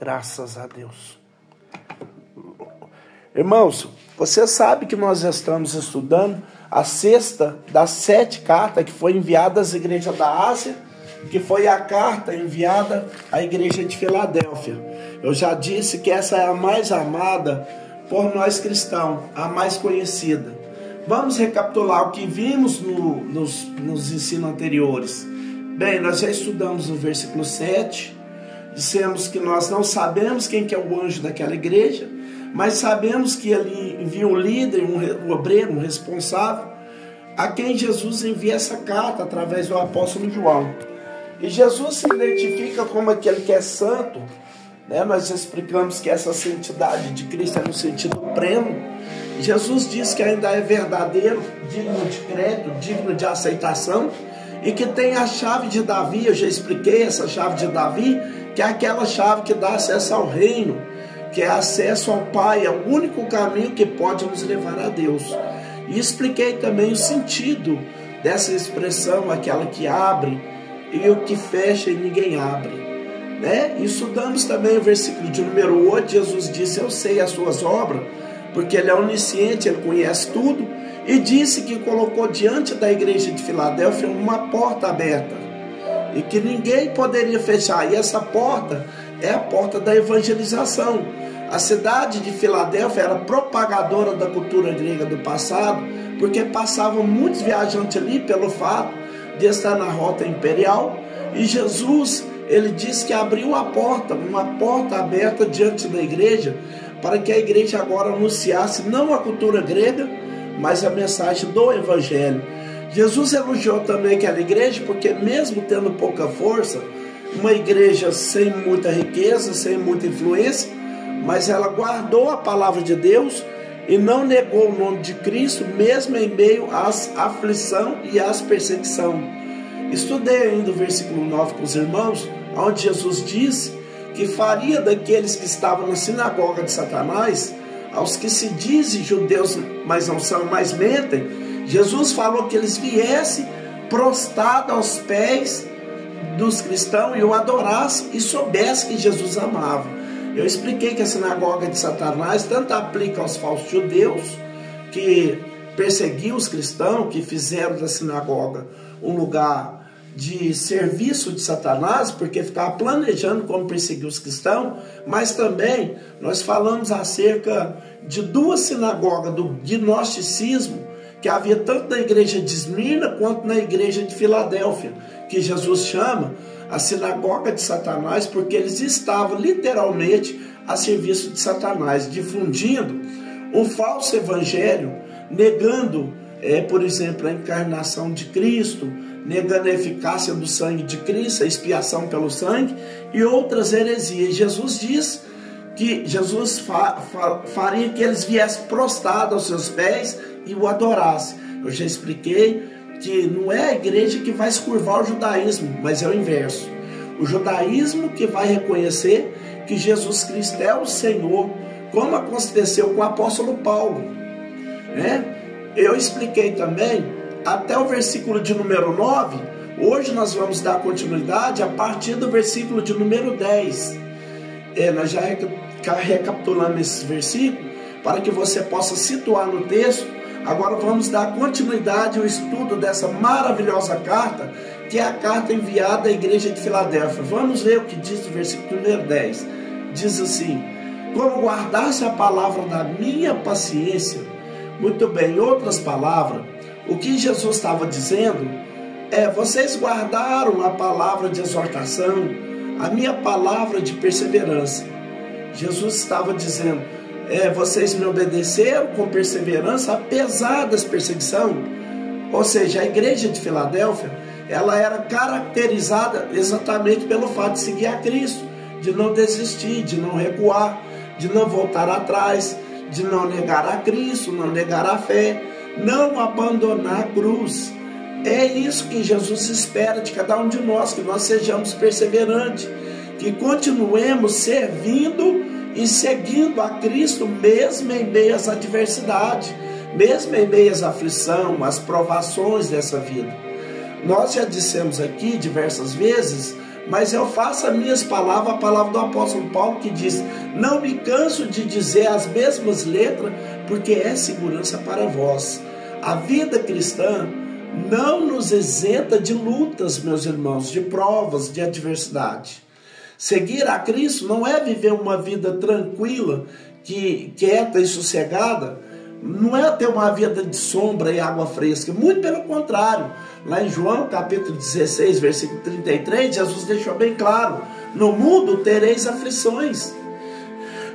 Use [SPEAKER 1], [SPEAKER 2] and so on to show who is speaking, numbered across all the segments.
[SPEAKER 1] Graças a Deus. Irmãos, você sabe que nós estamos estudando a sexta das 7 cartas que foi enviada às igrejas da Ásia, que foi a carta enviada à igreja de Filadélfia. Eu já disse que essa é a mais amada por nós cristãos, a mais conhecida. Vamos recapitular o que vimos nos ensinos anteriores. Bem, nós já estudamos o versículo 7, dissemos que nós não sabemos quem que é o anjo daquela igreja, mas sabemos que ele envia um líder, um obreiro, um responsável, a quem Jesus envia essa carta através do apóstolo João. E Jesus se identifica como aquele que é santo, né? Nós explicamos que essa santidade de Cristo é no sentido pleno. Jesus diz que ainda é verdadeiro, digno de crédito, digno de aceitação, e que tem a chave de Davi. Eu já expliquei essa chave de Davi, que é aquela chave que dá acesso ao reino, que é acesso ao Pai, é o único caminho que pode nos levar a Deus. E expliquei também o sentido dessa expressão, aquela que abre e o que fecha e ninguém abre, né? E estudamos também o versículo de número 8, Jesus disse: eu sei as suas obras, porque ele é onisciente, ele conhece tudo, e disse que colocou diante da igreja de Filadélfia uma porta aberta, e que ninguém poderia fechar, e essa porta é a porta da evangelização. A cidade de Filadélfia era propagadora da cultura grega do passado, porque passavam muitos viajantes ali pelo fato de estar na rota imperial, e Jesus, ele disse que abriu a porta, uma porta aberta diante da igreja, para que a igreja agora anunciasse não a cultura grega, mas a mensagem do evangelho. Jesus elogiou também aquela igreja, porque mesmo tendo pouca força, uma igreja sem muita riqueza, sem muita influência, mas ela guardou a palavra de Deus e não negou o nome de Cristo, mesmo em meio às aflição e às perseguição. Estudei ainda o versículo 9 com os irmãos, onde Jesus disse que faria daqueles que estavam na sinagoga de Satanás, aos que se dizem judeus, mas não são, mas mentem. Jesus falou que eles viessem prostrados aos pés dos cristãos e o adorassem e soubessem que Jesus amava. Eu expliquei que a sinagoga de Satanás tanto aplica aos falsos judeus, que perseguiam os cristãos, que fizeram da sinagoga um lugar de serviço de Satanás, porque ficava planejando como perseguir os cristãos, mas também nós falamos acerca de 2 sinagogas do gnosticismo, que havia tanto na igreja de Esmirna quanto na igreja de Filadélfia, que Jesus chama a sinagoga de Satanás, porque eles estavam literalmente a serviço de Satanás, difundindo um falso evangelho, negando, por exemplo, a encarnação de Cristo, negando a eficácia do sangue de Cristo, a expiação pelo sangue e outras heresias. Jesus diz que Jesus faria que eles viessem prostrados aos seus pés e o adorassem. Eu já expliquei que não é a igreja que vai se curvar ao judaísmo, mas é o inverso. O judaísmo que vai reconhecer que Jesus Cristo é o Senhor, como aconteceu com o apóstolo Paulo, né? Eu expliquei também até o versículo de número 9. Hoje nós vamos dar continuidade a partir do versículo de número 10. Nós já recapitulamos esse versículo para que você possa situar no texto. Agora vamos dar continuidade ao estudo dessa maravilhosa carta, que é a carta enviada à igreja de Filadélfia. Vamos ver o que diz o versículo número 10. Diz assim: como guardasse a palavra da minha paciência. Muito bem, em outras palavras, o que Jesus estava dizendo é: vocês guardaram a palavra de exortação, a minha palavra de perseverança. Jesus estava dizendo: vocês me obedeceram com perseverança, apesar das perseguições. Ou seja, a igreja de Filadélfia, ela era caracterizada exatamente pelo fato de seguir a Cristo, de não desistir, de não recuar, de não voltar atrás, de não negar a Cristo, não negar a fé, não abandonar a cruz. É isso que Jesus espera de cada um de nós, que nós sejamos perseverantes, que continuemos servindo e seguindo a Cristo, mesmo em meio às adversidades, mesmo em meio às aflições, às provações dessa vida. Nós já dissemos aqui diversas vezes mas eu faço as minhas palavras, a palavra do apóstolo Paulo que diz: não me canso de dizer as mesmas letras, porque é segurança para vós. A vida cristã não nos isenta de lutas, meus irmãos, de provas, de adversidade. Seguir a Cristo não é viver uma vida tranquila, quieta e sossegada, não é ter uma vida de sombra e água fresca, muito pelo contrário. Lá em João capítulo 16, versículo 33, Jesus deixou bem claro: no mundo tereis aflições.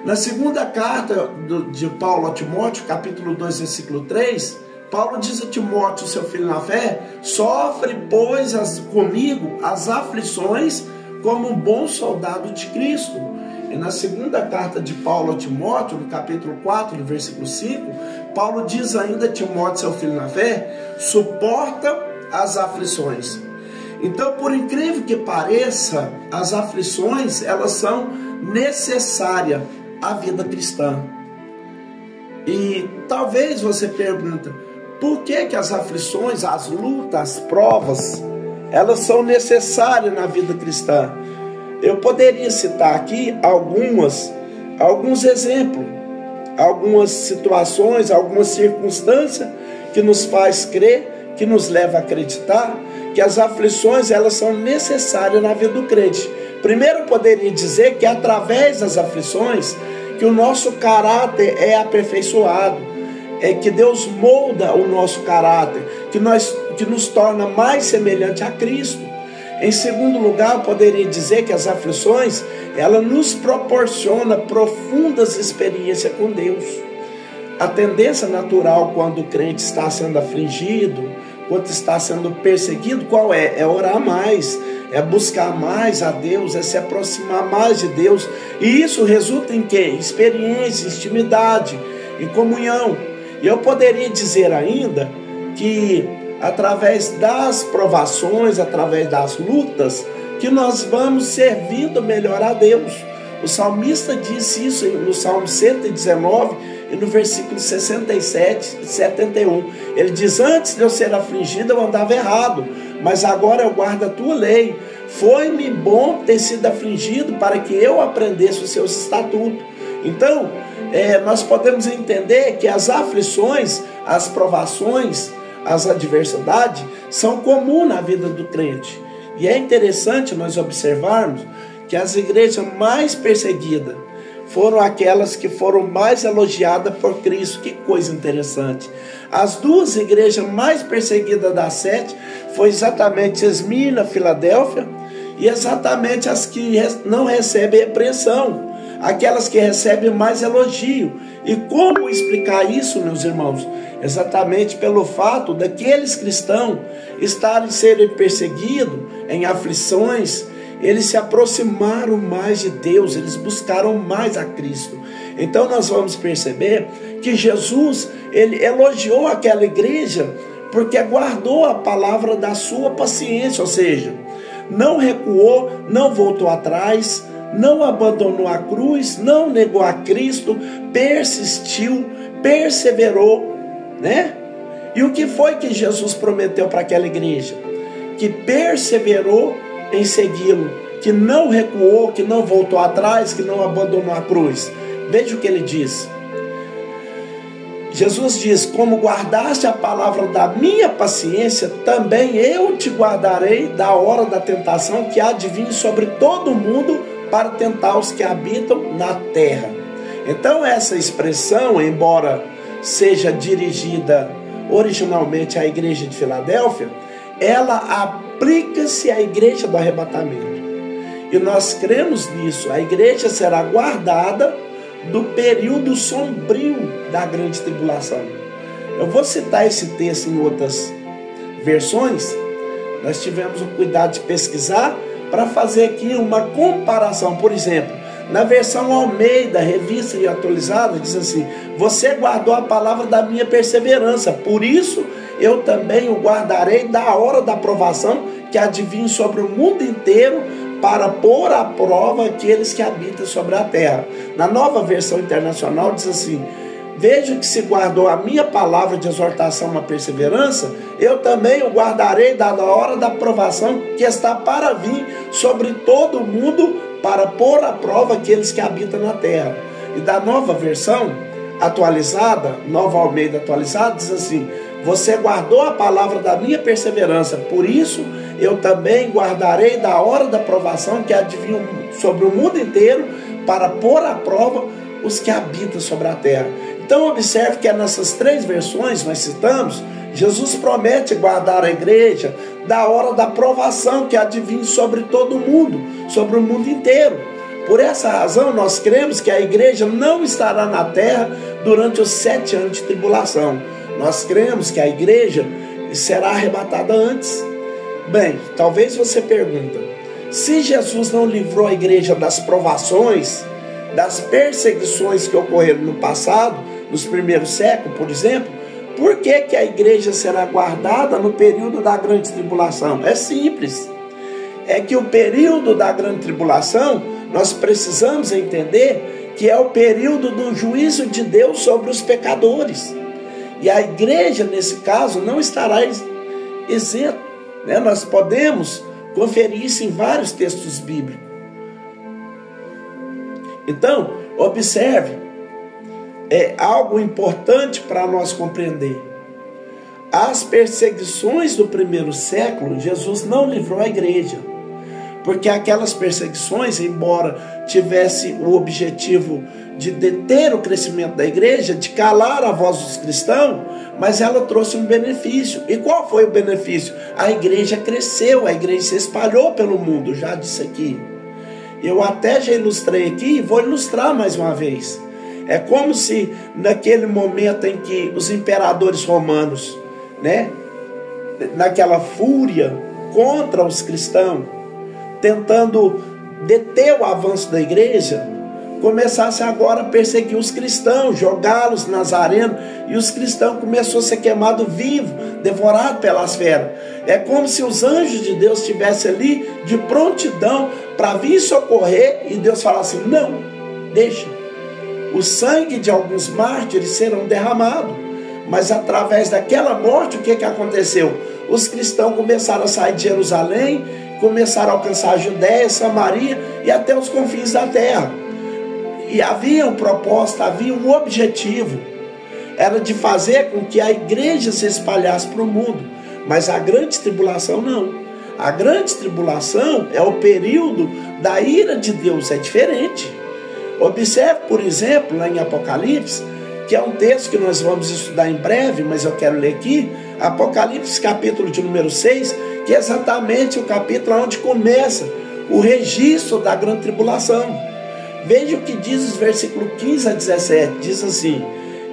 [SPEAKER 1] Na segunda carta de Paulo a Timóteo, capítulo 2, versículo 3, Paulo diz a Timóteo, seu filho na fé: sofre, pois, comigo as aflições como um bom soldado de Cristo. E na segunda carta de Paulo a Timóteo, no capítulo 4, no versículo 5, Paulo diz ainda a Timóteo, seu filho na fé: suporta as aflições. Então, por incrível que pareça, as aflições, elas são necessárias à vida cristã. E talvez você pergunte: por que as aflições, as lutas, as provas, elas são necessárias na vida cristã? Eu poderia citar aqui alguns exemplos, algumas situações, algumas circunstâncias que nos faz crer, que nos leva a acreditar que as aflições, elas são necessárias na vida do crente. Primeiro, eu poderia dizer que através das aflições que o nosso caráter é aperfeiçoado, é que Deus molda o nosso caráter, que nos torna mais semelhante a Cristo. Em segundo lugar, eu poderia dizer que as aflições, ela nos proporciona profundas experiências com Deus. A tendência natural quando o crente está sendo afligido, quando está sendo perseguido, qual é? É orar mais, é buscar mais a Deus, é se aproximar mais de Deus. E isso resulta em quê? Experiência, intimidade e comunhão. E eu poderia dizer ainda que através das provações, através das lutas, que nós vamos servindo melhor a Deus. O salmista disse isso no Salmo 119 e no versículo 67 e 71. Ele diz: antes de eu ser afligido eu andava errado, mas agora eu guardo a tua lei. Foi-me bom ter sido afligido para que eu aprendesse os seus estatutos. Então, nós podemos entender que as aflições, as provações, as adversidades são comuns na vida do crente. E é interessante nós observarmos que as igrejas mais perseguidas foram aquelas que foram mais elogiadas por Cristo. Que coisa interessante. As duas igrejas mais perseguidas das 7 foi exatamente Esmirna, Filadélfia, e exatamente as que não recebem repreensão, aquelas que recebem mais elogio. E como explicar isso, meus irmãos? Exatamente pelo fato daqueles cristãos serem perseguidos em aflições, eles se aproximaram mais de Deus, eles buscaram mais a Cristo. Então nós vamos perceber que Jesus, ele elogiou aquela igreja porque guardou a palavra da sua paciência, ou seja, não recuou, não voltou atrás, não abandonou a cruz, não negou a Cristo, persistiu, perseverou, né? E o que foi que Jesus prometeu para aquela igreja? Que perseverou em segui-lo, que não recuou, que não voltou atrás, que não abandonou a cruz. Veja o que ele diz. Jesus diz: como guardaste a palavra da minha paciência, também eu te guardarei da hora da tentação que há de vir sobre todo mundo para tentar os que habitam na terra. Então essa expressão, embora seja dirigida originalmente à igreja de Filadélfia, ela aplica-se à igreja do arrebatamento. E nós cremos nisso. A igreja será guardada do período sombrio da grande tribulação. Eu vou citar esse texto em outras versões. Nós tivemos o cuidado de pesquisar para fazer aqui uma comparação. Por exemplo, na versão Almeida, revista e atualizada, diz assim: você guardou a palavra da minha perseverança, por isso eu também o guardarei da hora da provação que há de vir sobre o mundo inteiro, para pôr à prova aqueles que habitam sobre a terra. Na nova versão internacional diz assim: Vejo que se guardou a minha palavra de exortação, uma perseverança, eu também o guardarei da hora da provação que está para vir sobre todo o mundo, para pôr à prova aqueles que habitam na terra. E da nova versão atualizada, Nova Almeida atualizada, diz assim: você guardou a palavra da minha perseverança, por isso eu também guardarei da hora da provação que adivinha sobre o mundo inteiro, para pôr à prova os que habitam sobre a terra. Então observe que nessas três versões nós citamos, Jesus promete guardar a igreja da hora da provação que adivinha sobre todo mundo, sobre o mundo inteiro. Por essa razão nós cremos que a igreja não estará na terra durante os 7 anos de tribulação. Nós cremos que a igreja será arrebatada antes. Bem, talvez você pergunta, se Jesus não livrou a igreja das provações, das perseguições que ocorreram no passado, nos primeiros séculos, por exemplo, por que a igreja será guardada no período da grande tribulação? É simples. É que o período da grande tribulação, nós precisamos entender que é o período do juízo de Deus sobre os pecadores. E a igreja, nesse caso, não estará isenta, né? Nós podemos conferir isso em vários textos bíblicos. Então, observe, é algo importante para nós compreender. As perseguições do primeiro século, Jesus não livrou a igreja, porque aquelas perseguições, embora tivesse o objetivo de deter o crescimento da igreja, de calar a voz dos cristãos, mas ela trouxe um benefício. E qual foi o benefício? A igreja cresceu, a igreja se espalhou pelo mundo, já disse aqui. Eu até já ilustrei aqui e vou ilustrar mais uma vez. É como se naquele momento em que os imperadores romanos, né, naquela fúria contra os cristãos, tentando deter o avanço da igreja, começassem agora a perseguir os cristãos, jogá-los nas arenas, e os cristãos começaram a ser queimados vivos, devorados pelas feras. É como se os anjos de Deus estivessem ali de prontidão para vir socorrer, e Deus falasse: não, deixa. O sangue de alguns mártires serão derramados, mas através daquela morte, o que aconteceu? Os cristãos começaram a sair de Jerusalém, começaram a alcançar a Judéia, Samaria e até os confins da terra. E havia um propósito, havia um objetivo, era de fazer com que a igreja se espalhasse para o mundo. Mas a grande tribulação não. A grande tribulação é o período da ira de Deus, é diferente. Observe, por exemplo, lá em Apocalipse, que é um texto que nós vamos estudar em breve, mas eu quero ler aqui, Apocalipse capítulo de número 6, que é exatamente o capítulo onde começa o registro da grande tribulação. Veja o que diz os versículos 15 a 17, diz assim: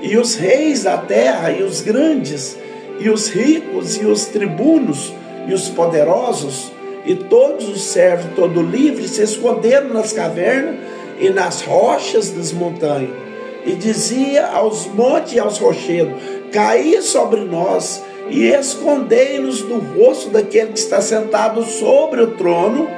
[SPEAKER 1] e os reis da terra, e os grandes, e os ricos, e os tribunos, e os poderosos, e todos os servos, todo livre, se esconderam nas cavernas e nas rochas das montanhas, e dizia aos montes e aos rochedos: caí sobre nós, e escondei-nos do rosto daquele que está sentado sobre o trono,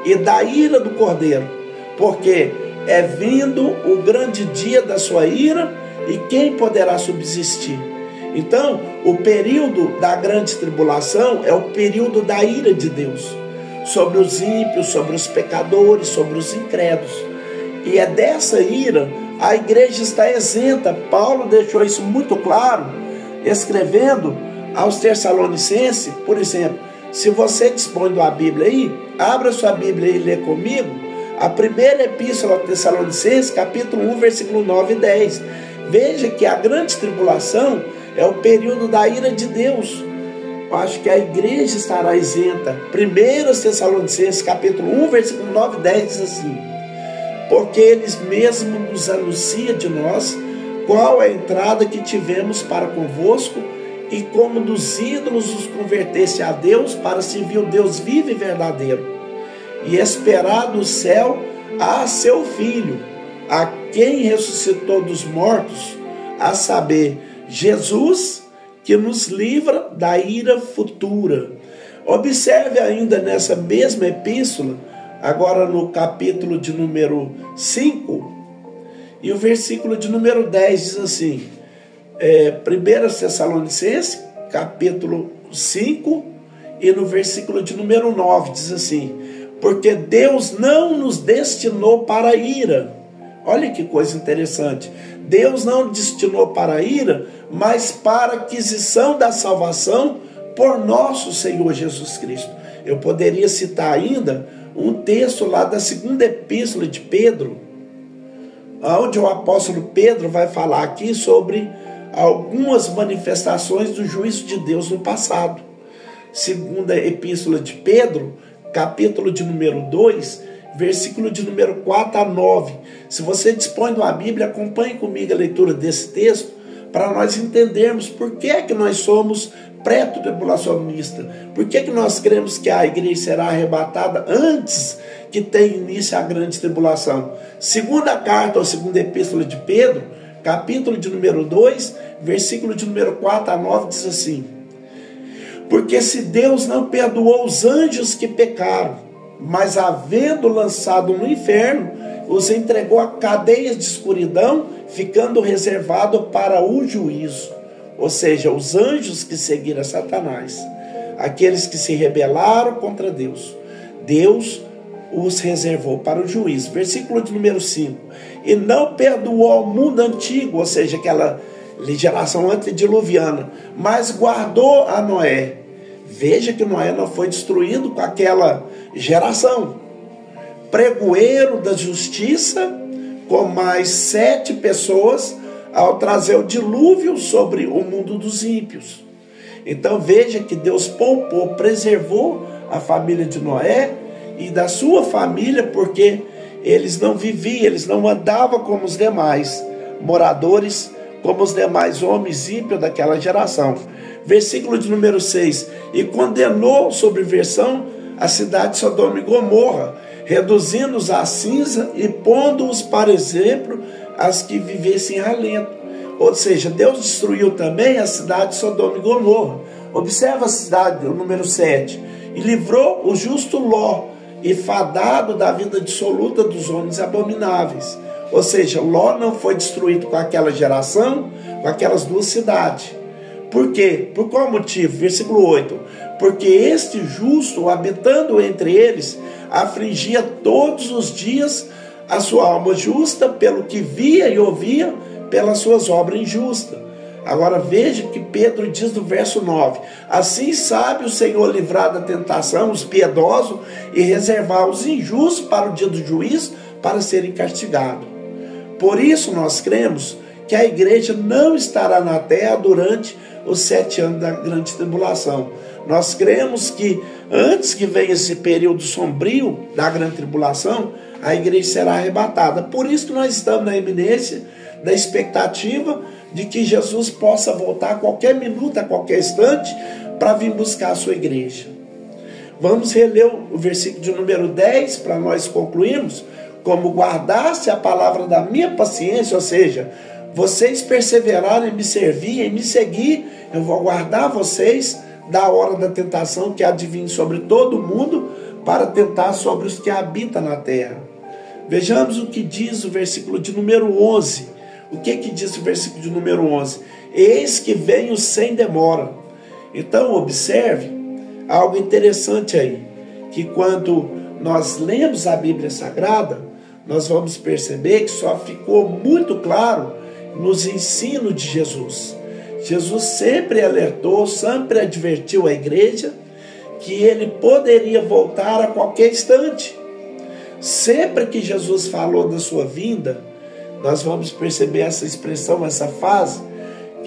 [SPEAKER 1] e da ira do Cordeiro, porque é vindo o grande dia da sua ira, e quem poderá subsistir? Então, o período da grande tribulação é o período da ira de Deus sobre os ímpios, sobre os pecadores, sobre os incrédulos. E é dessa ira a igreja está isenta. Paulo deixou isso muito claro, escrevendo aos Tessalonicenses, por exemplo. Se você dispõe da Bíblia aí, abra sua Bíblia e lê comigo a primeira epístola aos Tessalonicenses, capítulo 1, versículo 9 e 10. Veja que a grande tribulação é o período da ira de Deus. Eu acho que a igreja estará isenta. 1 Tessalonicenses, capítulo 1, versículo 9 e 10 diz assim: porque eles mesmos nos anunciam de nós qual é a entrada que tivemos para convosco, e como dos ídolos os convertesse a Deus, para servir o Deus vivo e verdadeiro, e esperar do céu a seu Filho, a quem ressuscitou dos mortos, a saber, Jesus, que nos livra da ira futura. Observe ainda nessa mesma epístola, agora no capítulo de número 5, E o versículo de número 10 diz assim, 1 Tessalonicenses, capítulo 5, e no versículo de número 9 diz assim, porque Deus não nos destinou para a ira. Olha que coisa interessante. Deus não destinou para a ira, mas para a aquisição da salvação por nosso Senhor Jesus Cristo. Eu poderia citar ainda um texto lá da segunda epístola de Pedro, onde o apóstolo Pedro vai falar aqui sobre algumas manifestações do juízo de Deus no passado. Segunda epístola de Pedro, capítulo de número 2, versículo de número 4 a 9. Se você dispõe de uma Bíblia, acompanhe comigo a leitura desse texto, para nós entendermos por que é que nós somos pré-tribulacionistas, por que é que nós cremos que a igreja será arrebatada antes que tenha início a grande tribulação. Segunda carta ou segunda epístola de Pedro, capítulo de número 2, versículo de número 4 a 9, diz assim, porque se Deus não perdoou os anjos que pecaram, mas havendo lançado no inferno, os entregou a cadeias de escuridão, ficando reservado para o juízo. Ou seja, os anjos que seguiram Satanás, aqueles que se rebelaram contra Deus, Deus os reservou para o juízo. Versículo de número 5. E não perdoou ao mundo antigo, ou seja, aquela geração antediluviana, mas guardou a Noé. Veja que Noé não foi destruído com aquela geração. Pregoeiro da justiça, com mais 7 pessoas, ao trazer o dilúvio sobre o mundo dos ímpios. Então veja que Deus poupou, preservou a família de Noé e da sua família, porque eles não viviam, eles não andavam como os demais moradores, como os demais homens ímpios daquela geração. Versículo de número 6. E condenou sobre versão a cidade de Sodoma e Gomorra, reduzindo-os a cinza e pondo-os para exemplo as que vivessem alento. Ou seja, Deus destruiu também a cidade de Sodoma e Gomorra. Observa a cidade, o número 7. E livrou o justo Ló, e fadado da vida dissoluta dos homens abomináveis. Ou seja, Ló não foi destruído com aquela geração, com aquelas 2 cidades. Por quê? Por qual motivo? Versículo 8. Porque este justo, habitando entre eles, afligia todos os dias a sua alma justa, pelo que via e ouvia, pelas suas obras injustas. Agora veja que Pedro diz no verso 9, assim sabe o Senhor livrar da tentação os piedosos e reservar os injustos para o dia do juízo, para serem castigados. Por isso nós cremos que a igreja não estará na terra durante os 7 anos da grande tribulação. Nós cremos que antes que venha esse período sombrio da grande tribulação, a igreja será arrebatada. Por isso que nós estamos na iminência da expectativa de que Jesus possa voltar a qualquer minuto, a qualquer instante, para vir buscar a sua igreja. Vamos reler o versículo de número 10 para nós concluirmos. Como guardasse a palavra da minha paciência, ou seja, vocês perseverarem em me servir, em me seguir, eu vou guardar vocês da hora da tentação que há de vir sobre todo mundo, para tentar sobre os que habitam na terra. Vejamos o que diz o versículo de número 11. O que diz o versículo de número 11? Eis que venho sem demora. Então observe algo interessante aí, que quando nós lemos a Bíblia Sagrada, nós vamos perceber que só ficou muito claro nos ensinos de Jesus. Jesus sempre alertou, sempre advertiu a igreja que ele poderia voltar a qualquer instante. Sempre que Jesus falou da sua vinda, nós vamos perceber essa expressão, essa frase,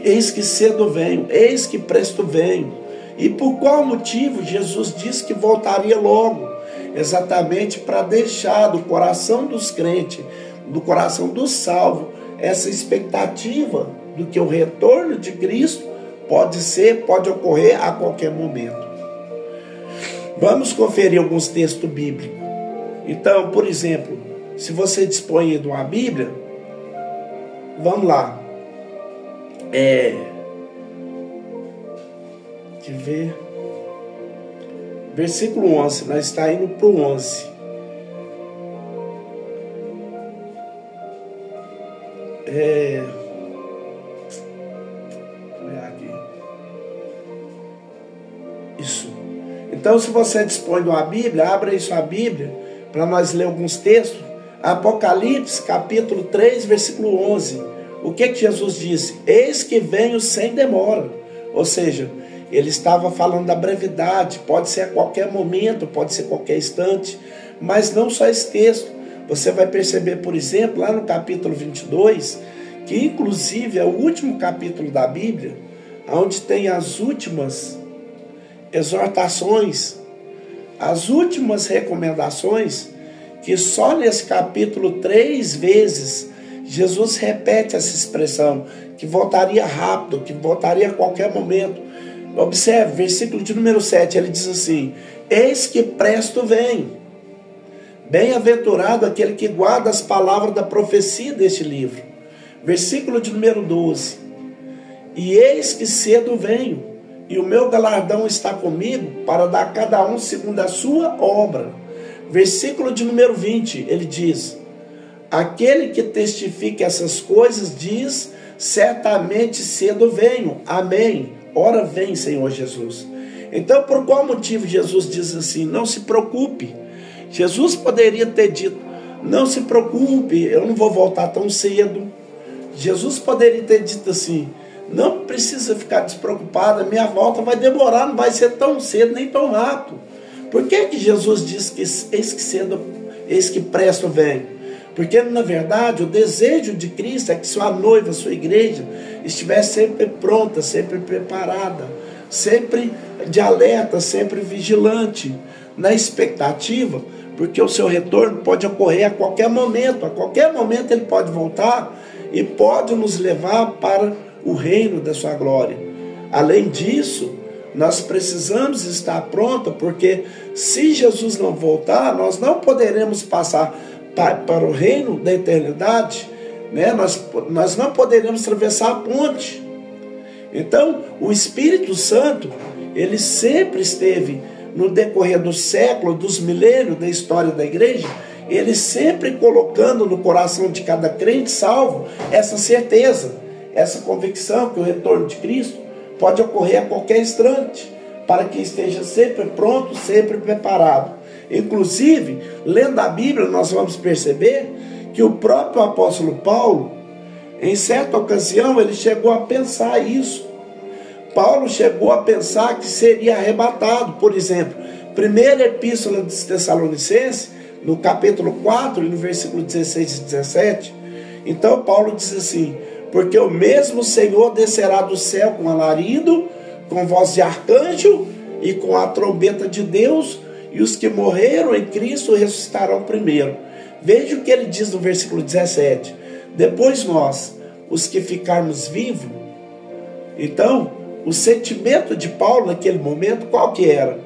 [SPEAKER 1] eis que cedo venho, eis que presto venho. E por qual motivo Jesus disse que voltaria logo? Exatamente para deixar do coração dos crentes, do coração dos salvos, essa expectativa do que o retorno de Cristo pode ocorrer a qualquer momento. Vamos conferir alguns textos bíblicos. Então, por exemplo, se você dispõe de uma Bíblia, vamos lá. Deixa eu ver. Versículo 11, nós estamos indo para o 11. Isso. Então, se você dispõe de uma Bíblia, abra aí sua Bíblia para nós ler alguns textos. Apocalipse, capítulo 3, versículo 11. O que Jesus disse? Eis que venho sem demora. Ou seja, ele estava falando da brevidade. Pode ser a qualquer momento, pode ser a qualquer instante. Mas não só esse texto. Você vai perceber, por exemplo, lá no capítulo 22, que inclusive é o último capítulo da Bíblia, onde tem as últimas exortações, as últimas recomendações, que só nesse capítulo 3 vezes Jesus repete essa expressão, que voltaria rápido, que voltaria a qualquer momento. Observe, versículo de número 7, ele diz assim: eis que presto venho. Bem-aventurado aquele que guarda as palavras da profecia deste livro. Versículo de número 12. E eis que cedo venho, e o meu galardão está comigo, para dar a cada um segundo a sua obra. Versículo de número 20, ele diz: aquele que testifica essas coisas diz, certamente cedo venho. Amém. Ora vem, Senhor Jesus. Então, por qual motivo Jesus diz assim? Não se preocupe. Jesus poderia ter dito: não se preocupe, eu não vou voltar tão cedo. Jesus poderia ter dito assim: não precisa ficar despreocupado, minha volta vai demorar, não vai ser tão cedo nem tão rápido. Por que Jesus diz que eis que cedo, eis que presto venho? Porque na verdade o desejo de Cristo é que sua noiva, sua igreja, estivesse sempre pronta, sempre preparada, sempre de alerta, sempre vigilante, na expectativa, porque o seu retorno pode ocorrer a qualquer momento ele pode voltar e pode nos levar para o reino da sua glória. Além disso, nós precisamos estar prontos, porque se Jesus não voltar, nós não poderemos passar para o reino da eternidade, né? Nós não poderemos atravessar a ponte. Então, o Espírito Santo, ele sempre esteve no decorrer do século, dos milênios da história da igreja, ele sempre colocando no coração de cada crente salvo essa certeza, essa convicção que o retorno de Cristo pode ocorrer a qualquer instante, para que esteja sempre pronto, sempre preparado. Inclusive, lendo a Bíblia, nós vamos perceber que o próprio apóstolo Paulo, em certa ocasião, ele chegou a pensar isso. Paulo chegou a pensar que seria arrebatado. Por exemplo, primeira epístola dos Tessalonicenses, no capítulo 4, no versículo 16 e 17, então Paulo diz assim: porque o mesmo Senhor descerá do céu com alarido, com voz de arcanjo e com a trombeta de Deus, e os que morreram em Cristo ressuscitarão primeiro. Veja o que ele diz no versículo 17: depois nós, os que ficarmos vivos. Então, o sentimento de Paulo naquele momento, qual que era?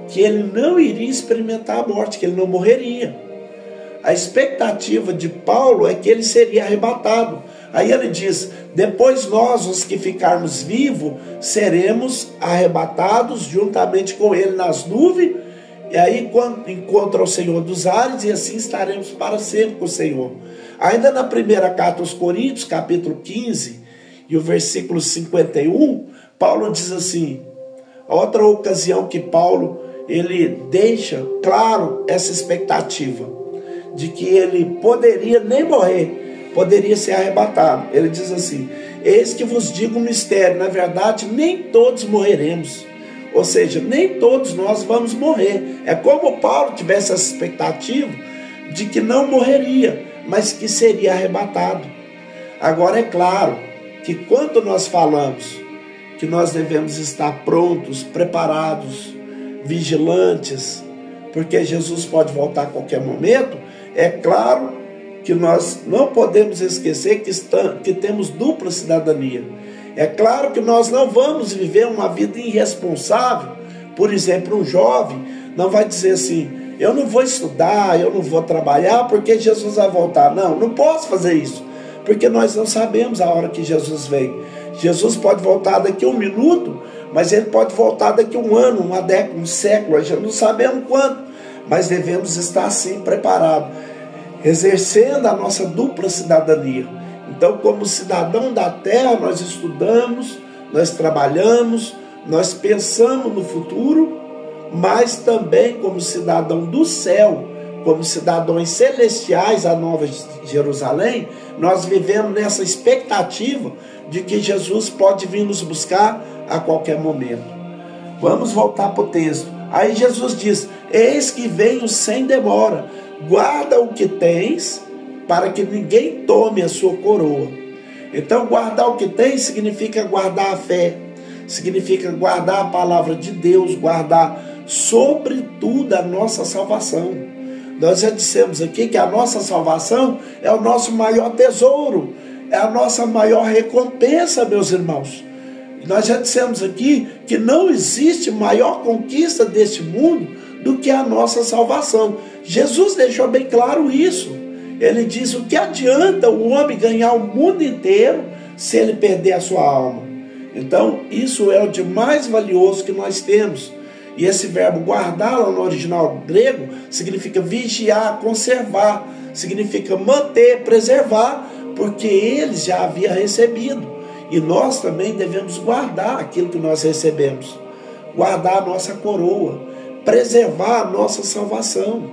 [SPEAKER 1] Que ele não iria experimentar a morte, que ele não morreria. A expectativa de Paulo é que ele seria arrebatado. Aí ele diz: depois nós, os que ficarmos vivos, seremos arrebatados juntamente com ele nas nuvens, e aí quando encontra o Senhor dos ares, e assim estaremos para sempre com o Senhor. Ainda na primeira carta aos Coríntios, capítulo 15, e o versículo 51, Paulo diz assim, outra ocasião que Paulo, ele deixa claro essa expectativa, de que ele poderia nem morrer, poderia ser arrebatado. Ele diz assim: eis que vos digo um mistério, na verdade nem todos morreremos. Ou seja, nem todos nós vamos morrer. É como Paulo tivesse essa expectativa de que não morreria, mas que seria arrebatado. Agora é claro que quando nós falamos que nós devemos estar prontos, preparados, vigilantes, porque Jesus pode voltar a qualquer momento, é claro que nós não podemos esquecer que temos dupla cidadania. É claro que nós não vamos viver uma vida irresponsável. Por exemplo, um jovem não vai dizer assim: eu não vou estudar, eu não vou trabalhar porque Jesus vai voltar. Não, não posso fazer isso, porque nós não sabemos a hora que Jesus vem. Jesus pode voltar daqui a 1 minuto, mas ele pode voltar daqui a 1 ano, uma década, um século, a gente não sabemos quanto, mas devemos estar sim preparados, exercendo a nossa dupla cidadania. Então, como cidadão da terra, nós estudamos, nós trabalhamos, nós pensamos no futuro, mas também como cidadão do céu, como cidadãos celestiais, a Nova Jerusalém, nós vivemos nessa expectativa de que Jesus pode vir nos buscar a qualquer momento. Vamos voltar para o texto. Aí Jesus diz: eis que venho sem demora, guarda o que tens, para que ninguém tome a sua coroa. Então, guardar o que tens significa guardar a fé, significa guardar a palavra de Deus, guardar sobretudo a nossa salvação. Nós já dissemos aqui que a nossa salvação é o nosso maior tesouro, é a nossa maior recompensa, meus irmãos. Nós já dissemos aqui que não existe maior conquista deste mundo do que a nossa salvação. Jesus deixou bem claro isso. Ele diz: o que adianta o homem ganhar o mundo inteiro se ele perder a sua alma? Então, isso é o de mais valioso que nós temos. E esse verbo guardar, lá no original grego, significa vigiar, conservar, significa manter, preservar, porque eles já haviam recebido. E nós também devemos guardar aquilo que nós recebemos, guardar a nossa coroa, preservar a nossa salvação.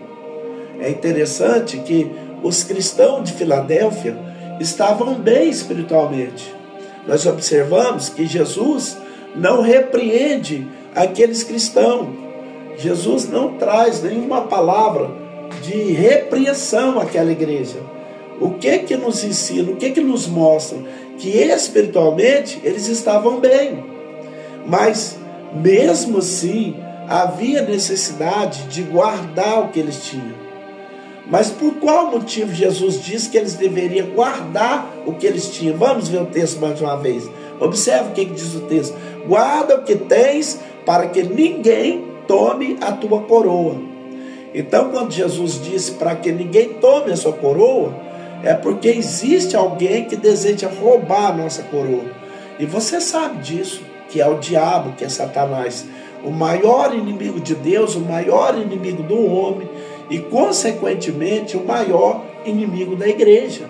[SPEAKER 1] É interessante que os cristãos de Filadélfia estavam bem espiritualmente. Nós observamos que Jesus não repreende aqueles cristãos. Jesus não traz nenhuma palavra de repreensão àquela igreja. O que nos ensina, o que nos mostra? Que espiritualmente eles estavam bem. Mas mesmo assim havia necessidade de guardar o que eles tinham. Mas por qual motivo Jesus disse que eles deveriam guardar o que eles tinham? Vamos ver o texto mais uma vez. Observe o que diz o texto: guarda o que tens, para que ninguém tome a tua coroa. Então, quando Jesus disse para que ninguém tome a sua coroa, é porque existe alguém que deseja roubar a nossa coroa. E você sabe disso, que é o diabo, que é Satanás, o maior inimigo de Deus, o maior inimigo do homem e, consequentemente, o maior inimigo da igreja.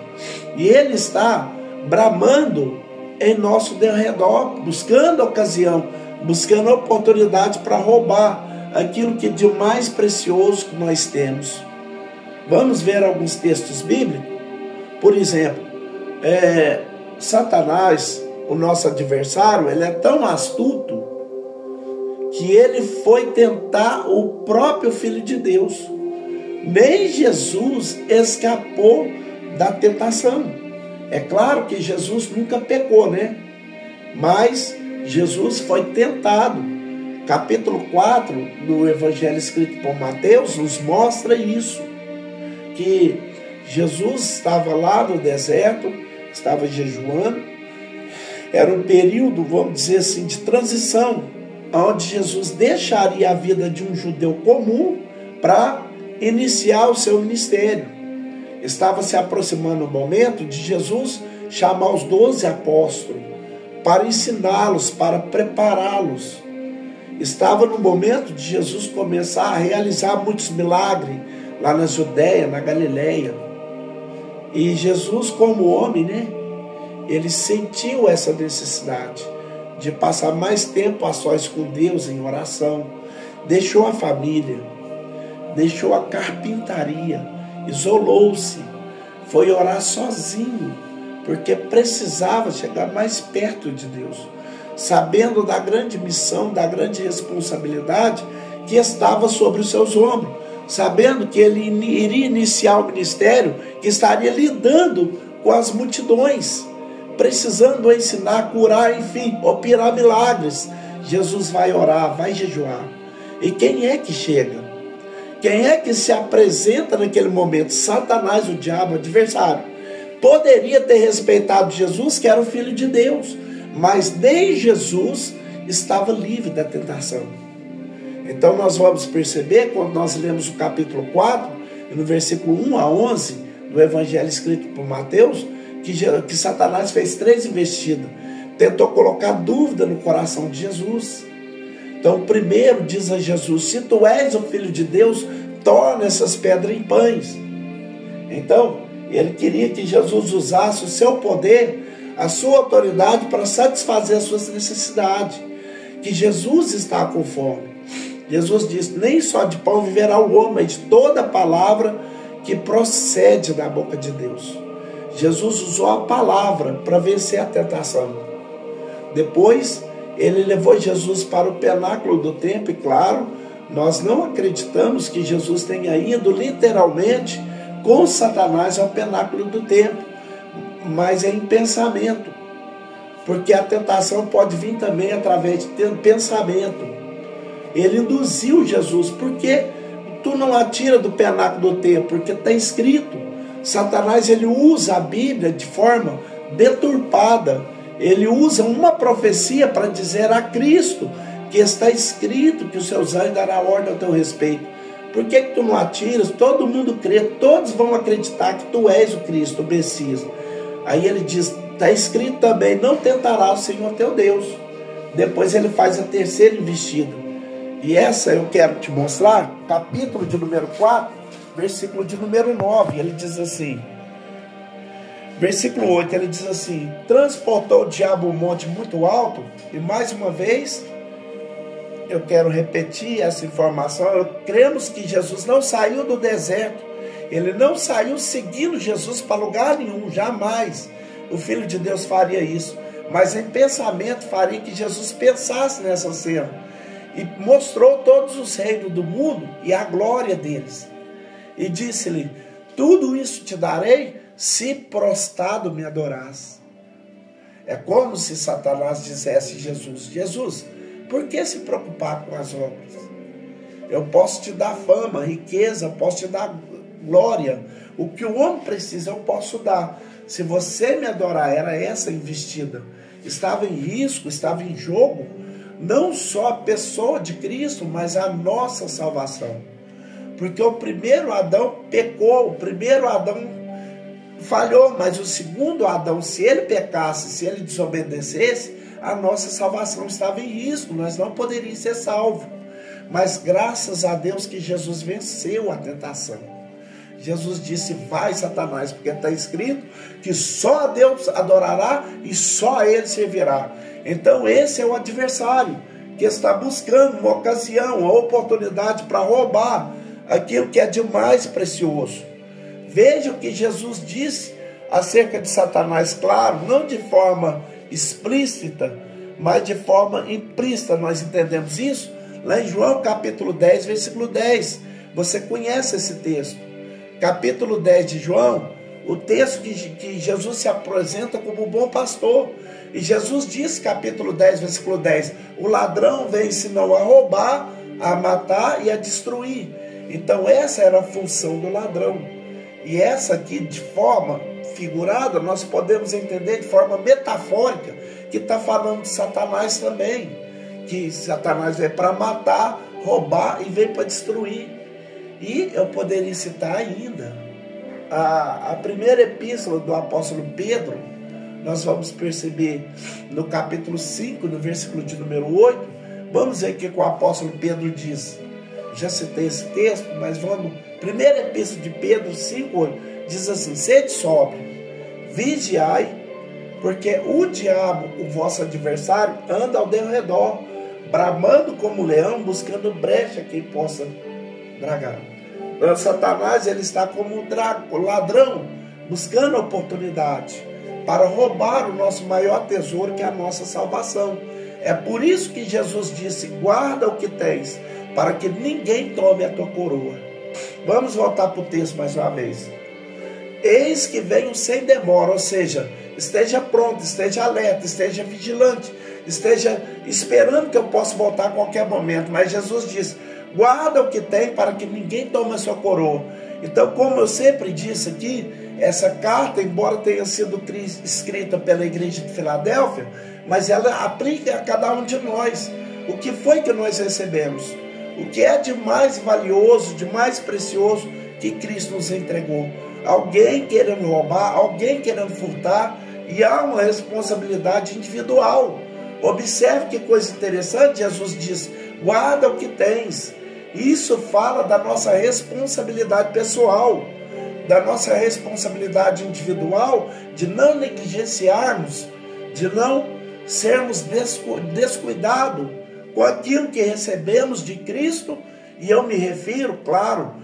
[SPEAKER 1] E ele está bramando em nosso derredor, buscando ocasião, buscando oportunidade para roubar aquilo que de mais precioso que nós temos. Vamos ver alguns textos bíblicos. Por exemplo, Satanás, o nosso adversário, ele é tão astuto que ele foi tentar o próprio Filho de Deus. Nem Jesus escapou da tentação. É claro que Jesus nunca pecou, né? Mas Jesus foi tentado. Capítulo 4 do Evangelho escrito por Mateus nos mostra isso. Que Jesus estava lá no deserto, estava jejuando. Era um período, vamos dizer assim, de transição, onde Jesus deixaria a vida de um judeu comum para iniciar o seu ministério. Estava se aproximando o momento de Jesus chamar os 12 apóstolos para ensiná-los, para prepará-los. Estava no momento de Jesus começar a realizar muitos milagres lá na Judéia, na Galileia. E Jesus, como homem, né, ele sentiu essa necessidade de passar mais tempo a sós com Deus em oração. Deixou a família, deixou a carpintaria, isolou-se, foi orar sozinho, porque precisava chegar mais perto de Deus, sabendo da grande missão, da grande responsabilidade que estava sobre os seus ombros, sabendo que ele iria iniciar o ministério, que estaria lidando com as multidões, precisando ensinar, curar, enfim, operar milagres. Jesus vai orar, vai jejuar. E quem é que chega? Quem é que se apresenta naquele momento? Satanás, o diabo, o adversário. Poderia ter respeitado Jesus, que era o Filho de Deus, mas nem Jesus estava livre da tentação. Então nós vamos perceber, quando nós lemos o capítulo 4, no versículo 1 a 11, do Evangelho escrito por Mateus, que Satanás fez 3 investidas, tentou colocar dúvida no coração de Jesus. Então, primeiro diz a Jesus: se tu és o Filho de Deus, torna essas pedras em pães. Então, Ele queria que Jesus usasse o seu poder, a sua autoridade para satisfazer as suas necessidades. Que Jesus está com fome. Jesus disse, nem só de pão viverá o homem, mas de toda palavra que procede da boca de Deus. Jesus usou a palavra para vencer a tentação. Depois, ele levou Jesus para o pináculo do templo, e claro, nós não acreditamos que Jesus tenha ido literalmente com Satanás ao pináculo do templo, mas é em pensamento, porque a tentação pode vir também através de pensamento. Ele induziu Jesus, porque tu não atira do pináculo do templo, porque está escrito. Satanás, ele usa a Bíblia de forma deturpada, ele usa uma profecia para dizer a Cristo que está escrito que os seus anjos darão ordem ao teu respeito. Por que tu não atiras? Todo mundo crê, todos vão acreditar que tu és o Cristo, o Messias. Aí ele diz, está escrito também, não tentará o Senhor teu Deus. Depois ele faz a terceira investida. E essa eu quero te mostrar, capítulo de número 4, versículo de número 9. Ele diz assim, versículo 8, ele diz assim, transportou o diabo um monte muito alto, e mais uma vez, eu quero repetir essa informação, cremos que Jesus não saiu do deserto, ele não saiu seguindo Jesus para lugar nenhum, jamais o Filho de Deus faria isso, mas em pensamento faria que Jesus pensasse nessa cena, e mostrou todos os reinos do mundo e a glória deles, e disse-lhe, tudo isso te darei, se prostrado me adorares. É como se Satanás dissesse a Jesus, Jesus, por que se preocupar com as obras? Eu posso te dar fama, riqueza, posso te dar glória. O que o homem precisa eu posso dar. Se você me adorar, era essa investida. Estava em risco, estava em jogo, não só a pessoa de Cristo, mas a nossa salvação. Porque o primeiro Adão pecou, o primeiro Adão falhou, mas o segundo Adão, se ele pecasse, se ele desobedecesse, a nossa salvação estava em risco, nós não poderíamos ser salvos. Mas graças a Deus que Jesus venceu a tentação. Jesus disse, vai Satanás, porque está escrito que só a Deus adorará e só a ele servirá. Então esse é o adversário que está buscando uma ocasião, uma oportunidade para roubar aquilo que é de mais precioso. Veja o que Jesus disse acerca de Satanás, claro, não de forma explícita, mas de forma implícita, nós entendemos isso? Lá em João capítulo 10, versículo 10, você conhece esse texto. Capítulo 10 de João, o texto que Jesus se apresenta como bom pastor. E Jesus diz, capítulo 10, versículo 10, o ladrão vem senão a roubar, a matar e a destruir. Então essa era a função do ladrão. E essa aqui, de forma figurada, nós podemos entender de forma metafórica, que está falando de Satanás também. Que Satanás veio para matar, roubar e veio para destruir. E eu poderia citar ainda a primeira epístola do apóstolo Pedro. Nós vamos perceber no capítulo 5, no versículo de número 8. Vamos ver o que o apóstolo Pedro diz. Já citei esse texto, mas vamos. Primeira epístola de Pedro 5:8 diz assim: sede sóbrio, vigiai, porque o diabo, o vosso adversário, anda ao redor, bramando como leão, buscando brecha quem possa dragar. Satanás, ele está como o ladrão, buscando oportunidade para roubar o nosso maior tesouro, que é a nossa salvação. É por isso que Jesus disse: guarda o que tens, para que ninguém tome a tua coroa. Vamos voltar para o texto mais uma vez. Eis que venho sem demora, ou seja, esteja pronto, esteja alerta, esteja vigilante, esteja esperando que eu possa voltar a qualquer momento. Mas Jesus diz: guarda o que tem, para que ninguém tome a sua coroa. Então, como eu sempre disse aqui, essa carta, embora tenha sido escrita pela igreja de Filadélfia, mas ela aplica a cada um de nós. O que foi que nós recebemos? O que é de mais valioso, de mais precioso que Cristo nos entregou? Alguém querendo roubar, alguém querendo furtar, e há uma responsabilidade individual. Observe que coisa interessante, Jesus diz: guarda o que tens. Isso fala da nossa responsabilidade pessoal. da nossa responsabilidade individual, de não negligenciarmos, de não sermos descuidados com aquilo que recebemos de Cristo. E eu me refiro, claro,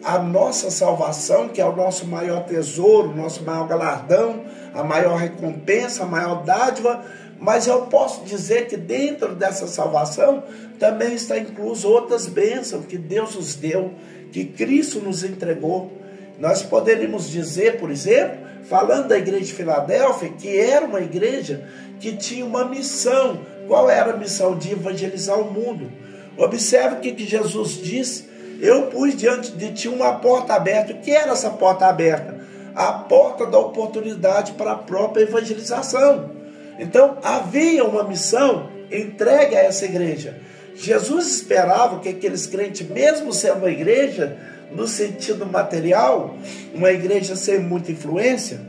[SPEAKER 1] à nossa salvação, que é o nosso maior tesouro, o nosso maior galardão, a maior recompensa, a maior dádiva. Mas eu posso dizer que dentro dessa salvação também está incluso outras bênçãos que Deus nos deu, que Cristo nos entregou. Nós poderíamos dizer, por exemplo, falando da igreja de Filadélfia, que era uma igreja que tinha uma missão. Qual era a missão? De evangelizar o mundo. Observe o que Jesus disse: eu pus diante de ti uma porta aberta. O que era essa porta aberta? A porta da oportunidade para a própria evangelização. Então havia uma missão entregue a essa igreja. Jesus esperava que aqueles crentes, mesmo sendo uma igreja no sentido material, uma igreja sem muita influência,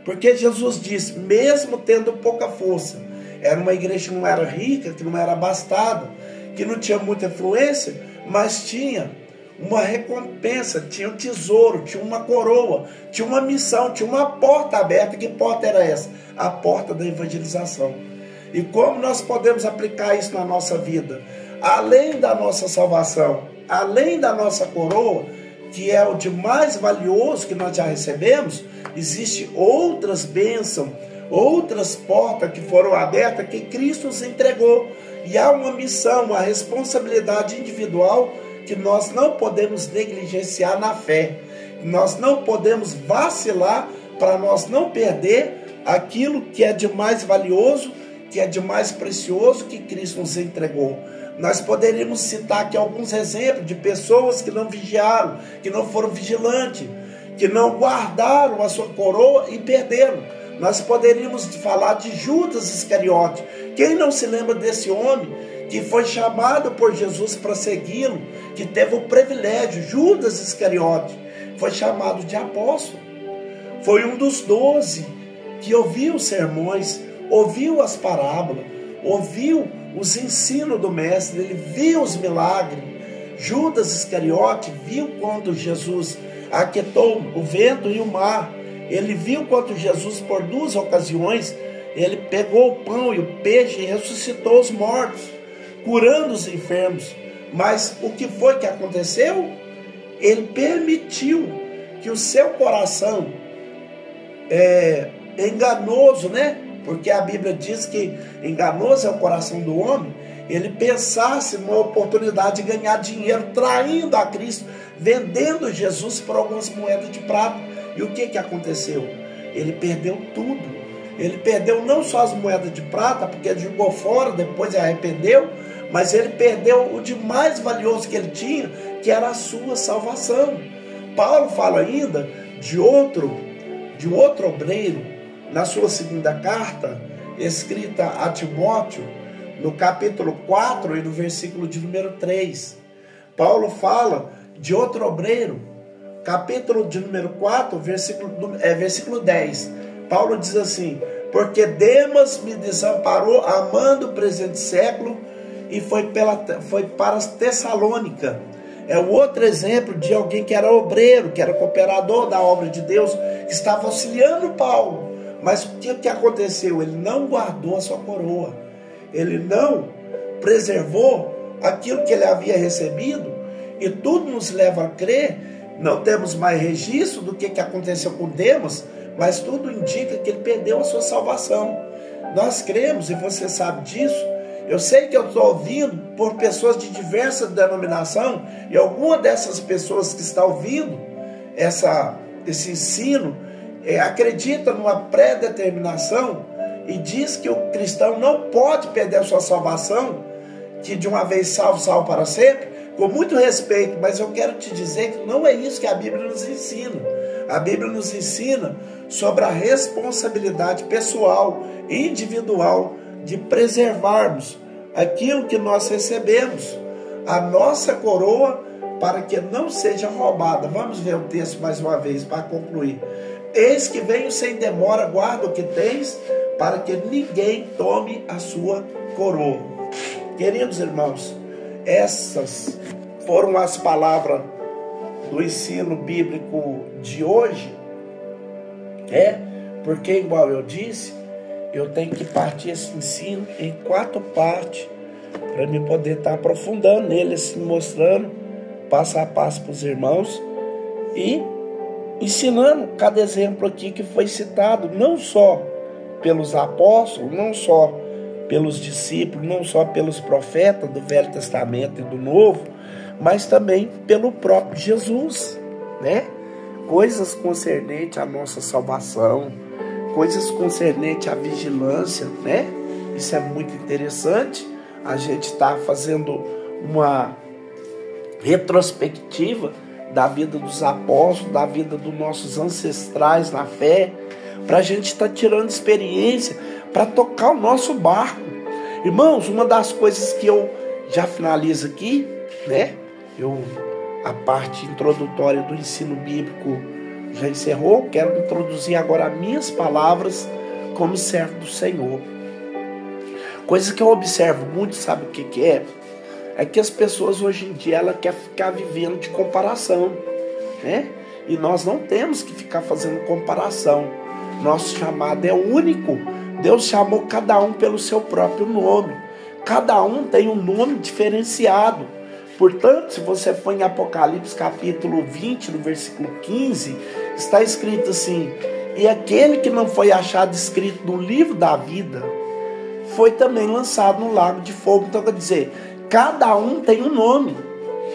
[SPEAKER 1] porque Jesus disse, mesmo tendo pouca força, era uma igreja que não era rica, que não era abastada, que não tinha muita influência, mas tinha uma recompensa, tinha um tesouro, tinha uma coroa, tinha uma missão, tinha uma porta aberta. Que porta era essa? A porta da evangelização. E como nós podemos aplicar isso na nossa vida? Além da nossa salvação, além da nossa coroa, que é o de mais valioso que nós já recebemos, existem outras bênçãos, outras portas que foram abertas, que Cristo nos entregou. E há uma missão, uma responsabilidade individual que nós não podemos negligenciar na fé. Nós não podemos vacilar para nós não perder aquilo que é de mais valioso, que é de mais precioso que Cristo nos entregou. Nós poderíamos citar aqui alguns exemplos de pessoas que não vigiaram, que não foram vigilantes, que não guardaram a sua coroa e perderam. Nós poderíamos falar de Judas Iscariote. Quem não se lembra desse homem que foi chamado por Jesus para segui-lo, que teve o privilégio? Judas Iscariote foi chamado de apóstolo. Foi um dos 12 que ouviu os sermões, ouviu as parábolas, ouviu os ensinos do mestre, ele viu os milagres. Judas Iscariote viu quando Jesus aquietou o vento e o mar. Ele viu quando Jesus, por 2 ocasiões, ele pegou o pão e o peixe e ressuscitou os mortos, curando os enfermos. Mas o que foi que aconteceu? Ele permitiu que o seu coração enganoso, né? Porque a Bíblia diz que enganoso é o coração do homem. Ele pensasse numa oportunidade de ganhar dinheiro, traindo a Cristo, vendendo Jesus por algumas moedas de prata. E o que aconteceu? Ele perdeu tudo. Ele perdeu não só as moedas de prata, porque ele jogou fora, depois se arrependeu, mas ele perdeu o de mais valioso que ele tinha, que era a sua salvação. Paulo fala ainda de outro obreiro, na sua segunda carta, escrita a Timóteo, no capítulo 4 e no versículo de número 3. Paulo fala de outro obreiro, capítulo de número 4, versículo 10. Paulo diz assim: porque Demas me desamparou amando o presente século e foi para Tessalônica. É o outro exemplo de alguém que era obreiro, que era cooperador da obra de Deus, que estava auxiliando Paulo. Mas o que aconteceu? Ele não guardou a sua coroa. Ele não preservou aquilo que ele havia recebido. E tudo nos leva a crer, não temos mais registro do que aconteceu com Demas, mas tudo indica que ele perdeu a sua salvação. Nós cremos, e você sabe disso. Eu sei que eu estou ouvindo por pessoas de diversas denominações, e alguma dessas pessoas que estão ouvindo esse ensino, acredita numa pré-determinação e diz que o cristão não pode perder a sua salvação, que de uma vez salvo, salvo para sempre. Com muito respeito, mas eu quero te dizer que não é isso que a Bíblia nos ensina. A Bíblia nos ensina sobre a responsabilidade pessoal, individual, de preservarmos aquilo que nós recebemos, a nossa coroa, para que não seja roubada. Vamos ver o texto mais uma vez para concluir. Eis que venho sem demora, guarda o que tens, para que ninguém tome a sua coroa. Queridos irmãos, essas foram as palavras do ensino bíblico de hoje, porque, igual eu disse, eu tenho que partir esse ensino em 4 partes, para me poder estar aprofundando nele, assim, mostrando passo a passo para os irmãos e ensinando cada exemplo aqui que foi citado, não só pelos apóstolos, não só pelos discípulos, não só pelos profetas do Velho Testamento e do Novo, mas também pelo próprio Jesus, né? Coisas concernentes à nossa salvação, coisas concernentes à vigilância, né? Isso é muito interessante. A gente está fazendo uma retrospectiva da vida dos apóstolos, da vida dos nossos ancestrais na fé, para a gente estar tirando experiência para tocar o nosso barco. Irmãos, uma das coisas que eu já finalizo aqui, né? A parte introdutória do ensino bíblico já encerrou. Quero introduzir agora as minhas palavras como servo do Senhor. Coisa que eu observo muito, sabe o que é? É que as pessoas hoje em dia ela quer ficar vivendo de comparação, né? E nós não temos que ficar fazendo comparação. Nosso chamado é único. Deus chamou cada um pelo seu próprio nome. Cada um tem um nome diferenciado. Portanto, se você for em Apocalipse capítulo 20, no versículo 15, está escrito assim: e aquele que não foi achado escrito no livro da vida foi também lançado no lago de fogo. Então, quer dizer, cada um tem um nome,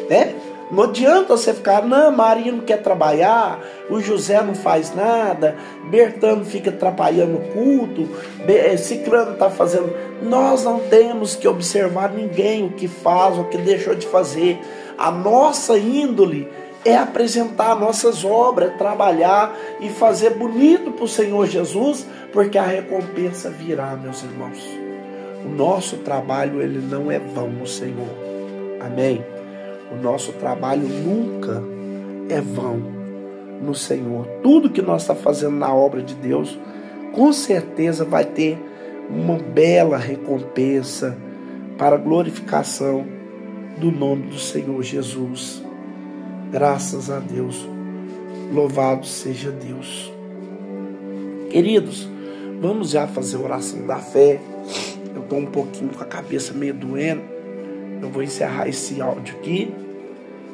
[SPEAKER 1] né? Não adianta você ficar, não, Maria não quer trabalhar, o José não faz nada, Bertano fica atrapalhando o culto, Ciclano está fazendo. Nós não temos que observar ninguém, o que faz, o que deixou de fazer. A nossa índole é apresentar nossas obras, trabalhar e fazer bonito para o Senhor Jesus, porque a recompensa virá, meus irmãos. O nosso trabalho, ele não é vão no Senhor. Amém? O nosso trabalho nunca é vão no Senhor. Tudo que nós estamos fazendo na obra de Deus, com certeza vai ter uma bela recompensa para a glorificação do nome do Senhor Jesus. Graças a Deus. Louvado seja Deus. Queridos, vamos já fazer a oração da fé. Eu estou um pouquinho com a cabeça meio doendo. Eu vou encerrar esse áudio aqui.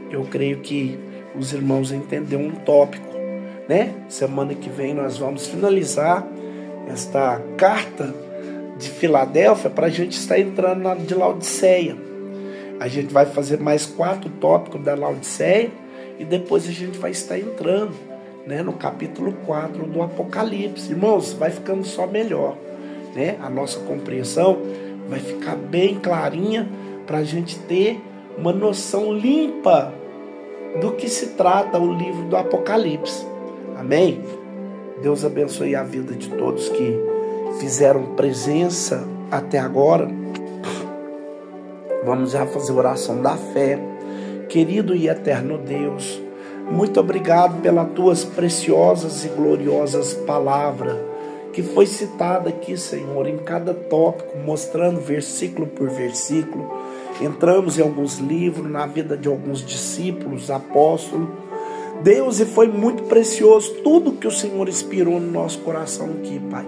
[SPEAKER 1] Eu creio que os irmãos entenderam um tópico, né? Semana que vem nós vamos finalizar esta carta de Filadélfia para a gente estar entrando na de Laodiceia. A gente vai fazer mais 4 tópicos da Laodiceia e depois a gente vai estar entrando, né, no capítulo 4 do Apocalipse. Irmãos, vai ficando só melhor, né? A nossa compreensão vai ficar bem clarinha para a gente ter uma noção limpa do que se trata o livro do Apocalipse. Amém? Deus abençoe a vida de todos que fizeram presença até agora. Vamos já fazer a oração da fé. Querido e eterno Deus, muito obrigado pelas tuas preciosas e gloriosas palavras que foi citada aqui, Senhor, em cada tópico, mostrando versículo por versículo. Entramos em alguns livros, na vida de alguns discípulos, apóstolos. Deus, e foi muito precioso tudo que o Senhor inspirou no nosso coração aqui, Pai.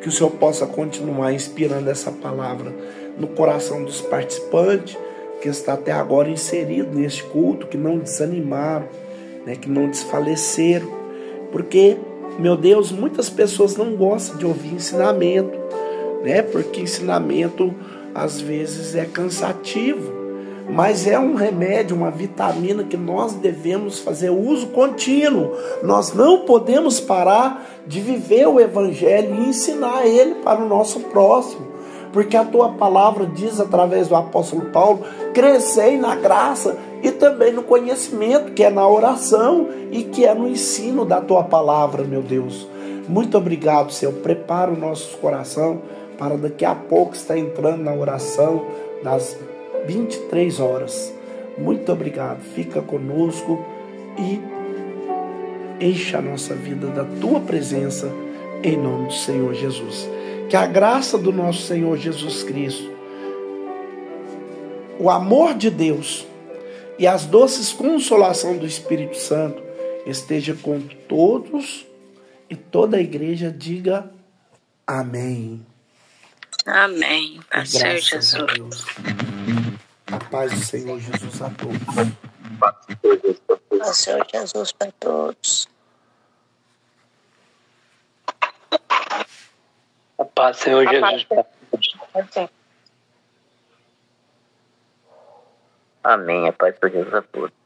[SPEAKER 1] Que o Senhor possa continuar inspirando essa palavra no coração dos participantes, que está até agora inserido neste culto, que não desanimaram, né, que não desfaleceram. Porque, meu Deus, muitas pessoas não gostam de ouvir ensinamento, né? Porque ensinamento às vezes é cansativo, mas é um remédio, uma vitamina que nós devemos fazer uso contínuo. Nós não podemos parar de viver o Evangelho e ensinar ele para o nosso próximo, porque a tua palavra diz através do apóstolo Paulo: crescei na graça e também no conhecimento, que é na oração e que é no ensino da tua palavra, meu Deus. Muito obrigado, Senhor. Prepara o nosso coração para daqui a pouco estar entrando na oração das 23 horas. Muito obrigado. Fica conosco e enche a nossa vida da tua presença, em nome do Senhor Jesus. Que a graça do nosso Senhor Jesus Cristo, o amor de Deus e as doces consolações do Espírito Santo esteja com todos e toda a igreja diga amém.
[SPEAKER 2] Amém. Paz do Senhor
[SPEAKER 1] Graças
[SPEAKER 2] Jesus.
[SPEAKER 1] a Deus. A paz do Senhor Jesus a todos.
[SPEAKER 2] Paz do Senhor Jesus para todos.
[SPEAKER 3] A paz do Senhor Jesus para todos.
[SPEAKER 2] Amém. A paz do Senhor Jesus a todos.